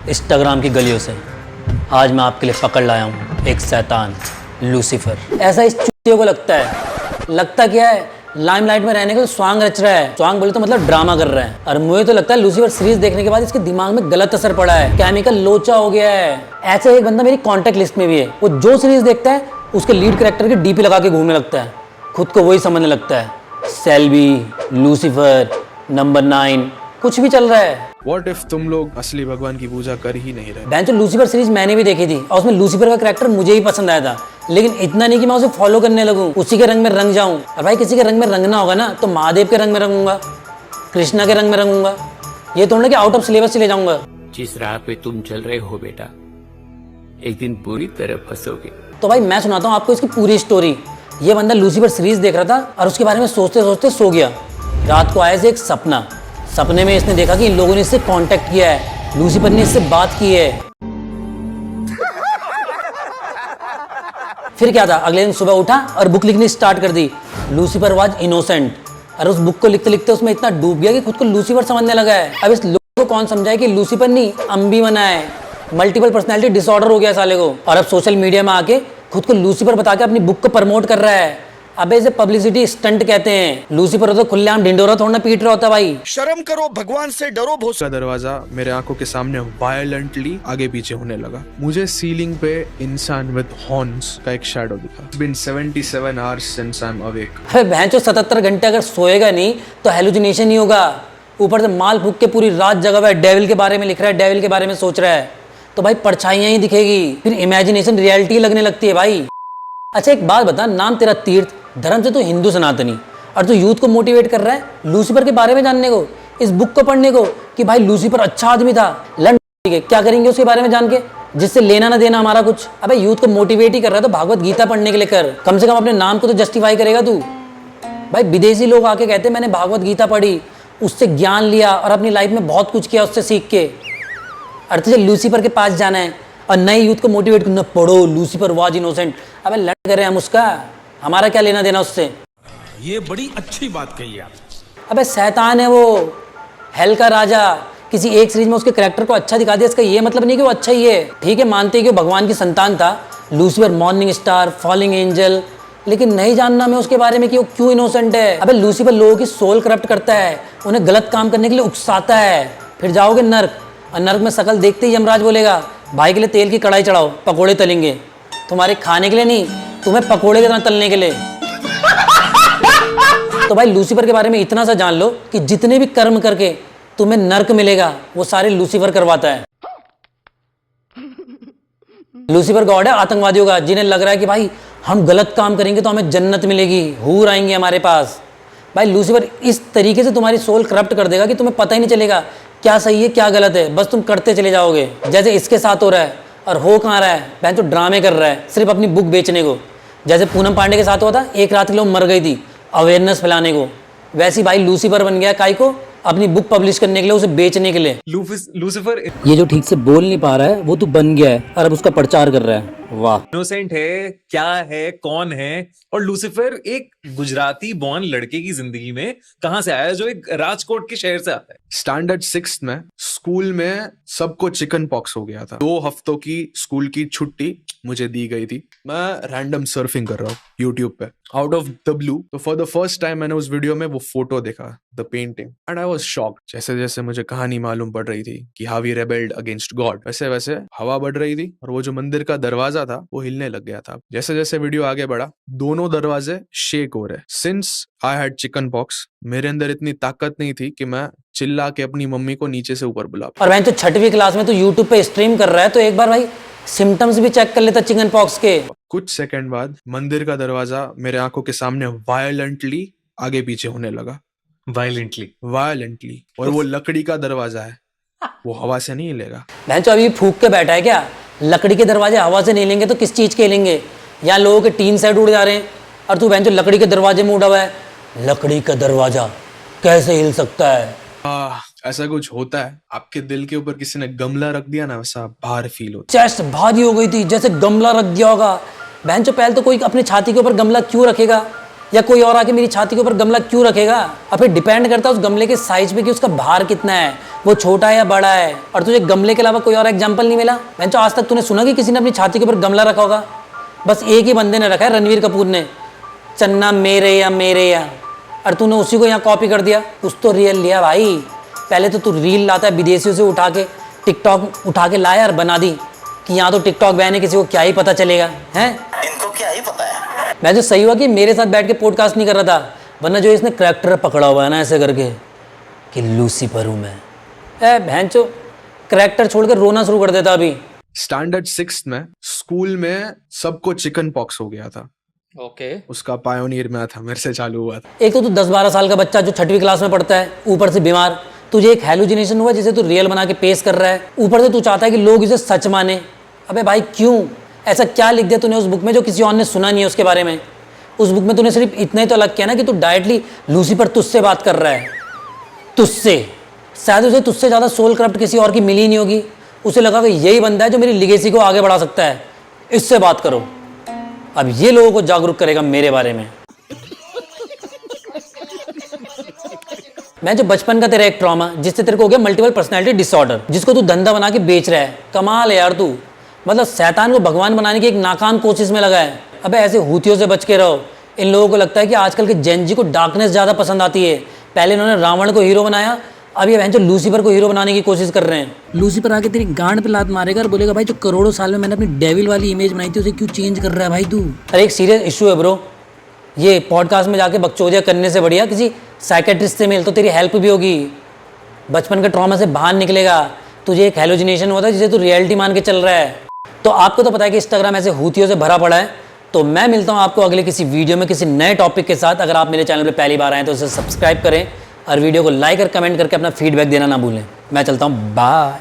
Instagram की गलियों से आज मैं आपके लिए पकड़ लाया हूँ एक शैतान, लूसीफर। ऐसा इस चूतियों को लगता क्या है, लाइमलाइट में रहने के लिए स्वांग रच रहा है। स्वांग बोले तो मतलब ड्रामा कर रहा है। और मुझे तो लगता है लूसीफर सीरीज देखने के बाद इसके दिमाग में गलत असर पड़ा है, केमिकल लोचा हो गया है। ऐसा एक बंदा मेरी कॉन्टेक्ट लिस्ट में भी है, वो जो सीरीज देखता है उसके लीड कैरेक्टर की डीपी लगा के घूमने लगता है, खुद को वही समझने लगता है। सेल्बी, लूसीफर, नंबर 9 कुछ भी चल रहा है। What if तुम लोग असली भगवान की पूजा कर ही नहीं रहे? बेंचो लूसीफर सीरीज मैंने भी देखी थी और उसमें लूसीफर का कैरेक्टर मुझे ही पसंद आया था, लेकिन इतना नहीं कि मैं उसे फॉलो करने लगूं, उसी के रंग में रंग जाऊं। और भाई किसी के रंग में रंगना होगा ना तो महादेव के रंग में रंगूंगा, कृष्णा के रंग में रंगूंगा, ये तो कि आउट ऑफ सिलेबस से ले जाऊंगा। जिस राह पे तुम चल रहे हो बेटा, एक दिन पूरी तरह फंसोगे। तो भाई मैं सुनाता हूँ आपको इसकी पूरी स्टोरी। ये बंदा लूसीफर सीरीज देख रहा था और उसके बारे में सोचते सोचते सो गया। रात को आया से एक सपने में इसने देखा कि इन लोगों ने इससे कांटेक्ट किया है, लूसीफर ने इससे बात की है। फिर क्या था, अगले दिन सुबह उठा और बुक लिखनी स्टार्ट कर दी, लूसीफर वाज इनोसेंट। और उस बुक को लिखते लिखते उसमें इतना डूब गया कि खुद को लूसीफर समझने लगा है। अब इस लोग को कौन समझाए कि लूसीफर नहीं अम्बी बना है, मल्टीपल पर्सनैलिटी डिसऑर्डर हो गया साले को। और अब सोशल मीडिया में आके खुद को लूसीफर बता के अपनी बुक को प्रमोट कर रहा है। अबे इसे पब्लिसिटी स्टंट कहते हैं। लूसीफर हो तो खुलेआम ढिंडोरा थोड़ा पीट रहा होता भाई। शर्म करो, भगवान से डरो। भोस का दरवाजा मेरे आंखों के सामने वायलेंटली आगे पीछे होने लगा। मुझे सीलिंग पे इंसान विद हॉर्न्स का एक शैडो दिखा। बिन 77 hours since I am awake. अबे भैंचो 77 घंटे अगर सोएगा नहीं तो हेलुसिनेशन ही होगा। ऊपर से माल फूक के पूरी रात जगा हुआ है, डेविल के बारे में लिख रहा है, डेविल के बारे में सोच रहा है, तो भाई परछाइयां ही दिखेगी, फिर इमेजिनेशन रियलिटी लगने लगती है भाई। अच्छा एक बात बता, नाम तेरा तीर्थ, धर्म से तो हिंदू सनातनी, और तू यूथ को मोटिवेट कर रहा है लूसीफर के बारे में जानने को, इस बुक को पढ़ने को कि भाई लूसीफर अच्छा आदमी था। क्या करेंगे उसके बारे में जान के, जिससे लेना ना देना हमारा कुछ। अबे यूथ को मोटिवेट ही कर रहा है तो भागवत गीता पढ़ने के लिए कर, कम से कम अपने नाम को तो जस्टिफाई करेगा तू। भाई विदेशी लोग आके कहते हैं मैंने भागवत गीता पढ़ी, उससे ज्ञान लिया और अपनी लाइफ में बहुत कुछ किया उससे सीख के। और तुझे लूसीफर के पास जाना है और नए यूथ को मोटिवेट करना, पढ़ो लूसीफर वाज इनोसेंट। अबे लड़ करें हम उसका, हमारा क्या लेना देना उससे। ये बड़ी अच्छी बात कही आप। अबे शैतान है वो, हेल का राजा। किसी एक सीरीज में उसके कैरेक्टर को अच्छा दिखा दिया, इसका ये मतलब नहीं कि वो अच्छा ही है। ठीक है मानते हैं कि वो भगवान की संतान था, Lucifer morning star, falling angel, लेकिन नहीं जानना मैं उसके बारे में कि वो क्यों इनोसेंट है। अबे लूसीफर लोगों की सोल करप्ट करता है, उन्हें गलत काम करने के लिए उकसाता है, फिर जाओगे नर्क और नर्क में शकल देखते ही यमराज बोलेगा भाई के लिए तेल की कढ़ाई चढ़ाओ, पकोड़े तलेंगे। तुम्हारे खाने के लिए नहीं, तुम्हें पकोड़े की तरह तलने के लिए। तो भाई लूसीफर के बारे में इतना सा जान लो कि जितने भी कर्म करके तुम्हें नर्क मिलेगा वो सारे लूसीफर करवाता है। लूसीफर गॉड है आतंकवादियों का, जिन्हें लग रहा है कि भाई हम गलत काम करेंगे तो हमें जन्नत मिलेगी, हूर आएंगे हमारे पास। भाई लूसीफर इस तरीके से तुम्हारी सोल करप्ट कर देगा कि तुम्हें पता ही नहीं चलेगा क्या सही है क्या गलत है, बस तुम करते चले जाओगे, जैसे इसके साथ हो रहा है। और हो कहाँ रहा है, बहन तो ड्रामे कर रहा है सिर्फ अपनी बुक बेचने को। जैसे पूनम पांडे के साथ हुआ था, एक रात के लिए मर गई थी अवेयरनेस फैलाने को, वैसी भाई लूसीफर बन गया काई को, अपनी बुक पब्लिश करने के लिए, उसे बेचने के लिए। लूसीफर ये जो ठीक से बोल नहीं पा रहा है वो तो बन गया है और अब उसका प्रचार कर रहा है। वाह, इनोसेंट है, क्या है, कौन है? और लूसीफर एक गुजराती बॉर्न लड़के की जिंदगी में कहां से आया जो एक राजकोट के शहर से आता है। स्टैंडर्ड 6th में स्कूल में सबको चिकन पॉक्स हो गया था। 2 हफ्तों की स्कूल की छुट्टी मुझे दी गई थी। मैं रैंडम सर्फिंग कर रहा हूँ यूट्यूब पे, आउट ऑफ द ब्लू। तो फॉर द फर्स्ट टाइम मैंने उस वीडियो में वो फोटो देखा, the painting, and I was shocked. जैसे जैसे मुझे कहानी मालूम पड़ रही थी कि हाउ ही रेबेल्ड अगेंस्ट गॉड, वैसे वैसे हवा बढ़ रही थी और वो जो मंदिर का दरवाजा था वो हिलने लग गया था। जैसे जैसे वीडियो आगे बढ़ा, दोनों दरवाजे शेक हो रहे। Since I had chicken pox, मेरे अंदर इतनी ताकत नहीं थी कि मैं चिल्ला के अपनी मम्मी को नीचे से ऊपर बुला। और वह तो 6वीं क्लास में तो यूट्यूब पे स्ट्रीम कर रहा है, तो एक बार भाई सिम्टम्स भी चेक कर लेता चिकन पॉक्स के। कुछ सेकंड बाद मंदिर का दरवाजा मेरे आंखों के सामने वायलेंटली आगे पीछे होने लगा। वायलेंटली। और वो लकड़ी का दरवाजा है, वो हवा से नहीं हिलेगा। भैंचो अभी फूक के बैठा है क्या? लकड़ी के दरवाजे हवा से नहीं लेंगे तो किस चीज के लेंगे? यहाँ लोगों के टीन सेट उड़ जा रहे हैं और तू भैंचो लकड़ी के दरवाजे में उड़ा हुआ है। लकड़ी का दरवाजा कैसे हिल सकता है? ऐसा कुछ होता है, आपके दिल के ऊपर किसी ने गमला रख दिया ना, वैसा भार फील होता। चेस्ट भारी हो गई थी, जैसे गमला रख दिया होगा। भैंचो पहले तो कोई अपनी छाती के ऊपर गमला क्यों रखेगा? या कोई और आके मेरी छाती के ऊपर गमला क्यों रखेगा? अब फिर डिपेंड करता है उस गमले के साइज पे कि उसका भार कितना है, वो छोटा है या बड़ा है। और तुझे गमले के अलावा कोई और एग्जाम्पल नहीं मिला? मैं तो आज तक तूने सुना कि किसी ने अपनी छाती के ऊपर गमला रखा होगा? बस एक ही बंदे ने रखा है, रणवीर कपूर ने, चन्ना मेरे या, और तूने उसी को यहाँ कॉपी कर दिया। कुछ तो रियल लिया भाई। पहले तो तू रील लाता है विदेशियों से उठा के, टिकटॉक उठा के लाया और बना दी कि यहाँ तो टिकटॉक बैन है, किसी को क्या ही पता चलेगा, हैं? इनको क्या ही पता है। मैं जो सही हुआ कि मेरे साथ बैठ के पॉडकास्ट नहीं कर रहा था, वरना जो इसने करैक्टर पकड़ा हुआ है ना ऐसे करके कि लूसीफर हूँ मैं, भैंचो करैक्टर छोड़कर रोना शुरू कर देता अभी। स्टैंडर्ड 6th में स्कूल में सबको चिकन पॉक्स हो गया था। ओके। उसका पायोनियर मैं था, मेरे से चालू हुआ था। एक तो तू 10-12 साल का बच्चा जो 6वीं क्लास में पढ़ता है, ऊपर से बीमार, तुझे एक हेलुसिनेशन हुआ जिसे तू रियल बना के पेश कर रहा है, ऊपर से तू चाहता है कि लोग इसे सच माने। अबे भाई क्यों? ऐसा क्या लिख दिया तूने उस बुक में जो किसी और ने सुना नहीं है उसके बारे में? उस बुक में तूने सिर्फ इतना ही तो अलग किया ना कि तू डायरेक्टली लूसीफर तुझसे बात कर रहा है, तुझसे। शायद उसे तुझसे ज़्यादा सोल करप्ट किसी और की मिली नहीं होगी। उसे लगा कि यही बंदा है जो मेरी लिगेसी को आगे बढ़ा सकता है, इससे बात करो। अब ये लोगों को जागरूक करेगा मेरे बारे में। मैं जो बचपन का तेरा एक ट्रॉमा जिससे तेरे को हो गया मल्टीपल पर्सनैलिटी डिसऑर्डर, जिसको तू धंधा बना के बेच रहा है। कमाल है यार तू, मतलब शैतान को भगवान बनाने की एक नाकाम कोशिश में लगा है। अबे ऐसे हूतियों से बच के रहो। इन लोगों को लगता है कि आजकल के जेन जी को डार्कनेस ज़्यादा पसंद आती है। पहले इन्होंने रावण को हीरो बनाया, अब ये जो लूसीफर को हीरो बनाने की कोशिश कर रहे हैं। लूसीफर आके तेरी गांड पे लात मारेगा और बोलेगा भाई जो करोड़ों साल में मैंने अपनी डेविल वाली इमेज बनाई थी उसे क्यों चेंज कर रहा है भाई तू? अरे एक सीरियस इशू है ब्रो, ये पॉडकास्ट में जाके बकचोदिया करने से बढ़िया किसी साइकेट्रिस्ट से मिल, तो तेरी हेल्प भी होगी, बचपन के ट्रॉमा से बाहर निकलेगा। तुझे एक हेलुसिनेशन होता है जिसे तू रियलिटी मान के चल रहा है। तो आपको तो पता है कि इंस्टाग्राम ऐसे हूतियों से भरा पड़ा है। तो मैं मिलता हूँ आपको अगले किसी वीडियो में किसी नए टॉपिक के साथ। अगर आप मेरे चैनल पर पहली बार आए तो उसे सब्सक्राइब करें और वीडियो को लाइक और कमेंट करके अपना फीडबैक देना ना भूलें। मैं चलता हूँ, बाय।